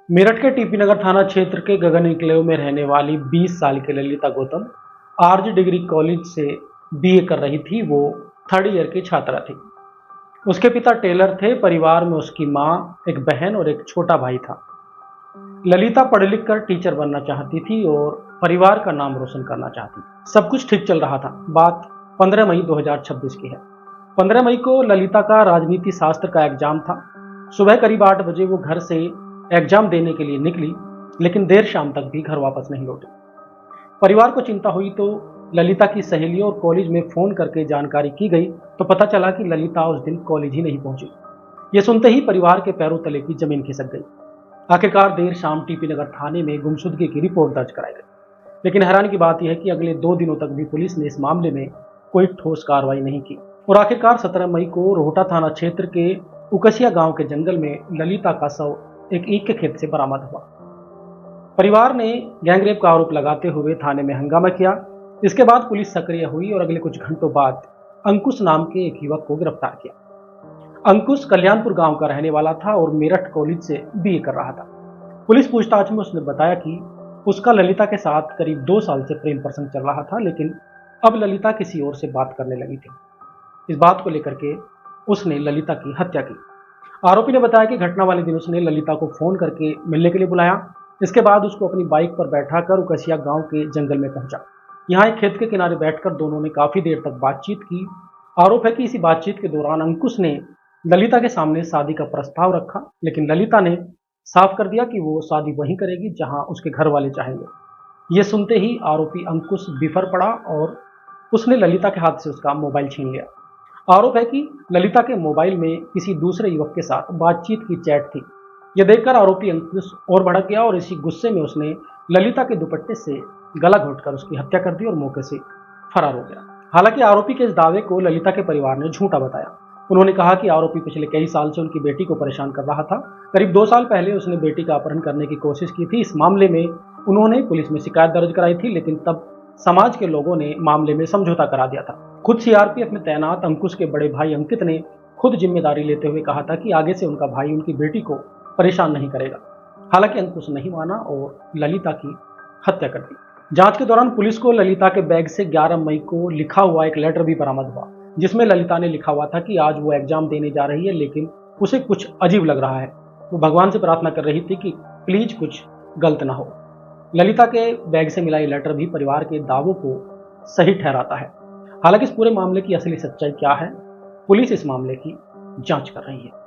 मेरठ के टीपी नगर थाना क्षेत्र के गगन एन्क्लेव में रहने वाली 20 साल की Lalita Gautam RG degree college से बीए कर रही थी। वो थर्ड ईयर की छात्रा थी। उसके पिता टेलर थे। परिवार में उसकी माँ, एक बहन और एक छोटा भाई था। ललिता पढ़ लिख कर टीचर बनना चाहती थी और परिवार का नाम रोशन करना चाहती थी। सब कुछ ठीक चल रहा था। बात 15 मई 2026 की है। 15 मई को ललिता का राजनीति शास्त्र का एग्जाम था। सुबह करीब 8 बजे वो घर से एग्जाम देने के लिए निकली, लेकिन देर शाम तक भी घर वापस नहीं लौटी। परिवार को चिंता हुई तो ललिता की सहेलियों और कॉलेज में फोन करके जानकारी की गई तो पता चला कि ललिता उस दिन कॉलेज ही नहीं पहुंची। ये सुनते ही परिवार के पैरों तले की जमीन खिसक गई। आखिरकार देर शाम टीपी नगर थाने में गुमशुदगी की रिपोर्ट दर्ज कराई गई, लेकिन हैरानी की बात यह है कि अगले 2 दिनों तक भी पुलिस ने इस मामले में कोई ठोस कार्रवाई नहीं की और आखिरकार 17 मई को रोहटा थाना क्षेत्र के उकसिया गांव के जंगल में ललिता का शव एक ईख के खेत से बरामद हुआ। परिवार ने गैंगरेप का आरोप लगाते हुए थाने में हंगामा किया। इसके बाद पुलिस सक्रिय हुई और अगले कुछ घंटों बाद अंकुश नाम के एक युवक को गिरफ्तार किया। अंकुश कल्याणपुर गांव का रहने वाला था और मेरठ कॉलेज से बीए कर रहा था। पुलिस पूछताछ में उसने बताया कि उसका ललिता के साथ करीब 2 साल से प्रेम प्रसंग चल रहा था, लेकिन अब ललिता किसी और से बात करने लगी थी। इस बात को लेकर के उसने ललिता की हत्या की। आरोपी ने बताया कि घटना वाले दिन उसने ललिता को फोन करके मिलने के लिए बुलाया। इसके बाद उसको अपनी बाइक पर बैठाकर उकसिया गांव के जंगल में पहुंचा। यहाँ एक खेत के किनारे बैठकर दोनों ने काफी देर तक बातचीत की। आरोप है कि इसी बातचीत के दौरान अंकुश ने ललिता के सामने शादी का प्रस्ताव रखा, लेकिन ललिता ने साफ कर दिया कि वो शादी वहीं करेगी जहां उसके घर वाले चाहेंगे। ये सुनते ही आरोपी अंकुश बिफर पड़ा और उसने ललिता के हाथ से उसका मोबाइल छीन लिया। आरोप है कि ललिता के मोबाइल में किसी दूसरे युवक के साथ बातचीत की चैट थी। यह देखकर आरोपी अंकुश और भड़क गया और इसी गुस्से में उसने ललिता के दुपट्टे से गला घोंटकर उसकी हत्या कर दी और मौके से फरार हो गया। हालांकि आरोपी के इस दावे को ललिता के परिवार ने झूठा बताया। उन्होंने कहा कि आरोपी पिछले कई साल से उनकी बेटी को परेशान कर रहा था। करीब 2 साल पहले उसने बेटी का अपहरण करने की कोशिश की थी। इस मामले में उन्होंने पुलिस में शिकायत दर्ज कराई थी, लेकिन तब समाज के लोगों ने मामले में समझौता करा दिया था। खुद सीआरपीएफ में तैनात अंकुश के बड़े भाई अंकित ने खुद जिम्मेदारी लेते हुए कहा था कि आगे से उनका भाई उनकी बेटी को परेशान नहीं करेगा। हालांकि अंकुश नहीं माना और ललिता की हत्या कर दी। जांच के दौरान पुलिस को ललिता के बैग से 11 मई को लिखा हुआ एक लेटर भी बरामद हुआ, जिसमें ललिता ने लिखा हुआ था कि आज वो एग्जाम देने जा रही है, लेकिन उसे कुछ अजीब लग रहा है। वो भगवान से प्रार्थना कर रही थी कि प्लीज कुछ गलत ना हो। ललिता के बैग से मिला ये लेटर भी परिवार के दावों को सही ठहराता है। हालांकि इस पूरे मामले की असली सच्चाई क्या है, पुलिस इस मामले की जांच कर रही है।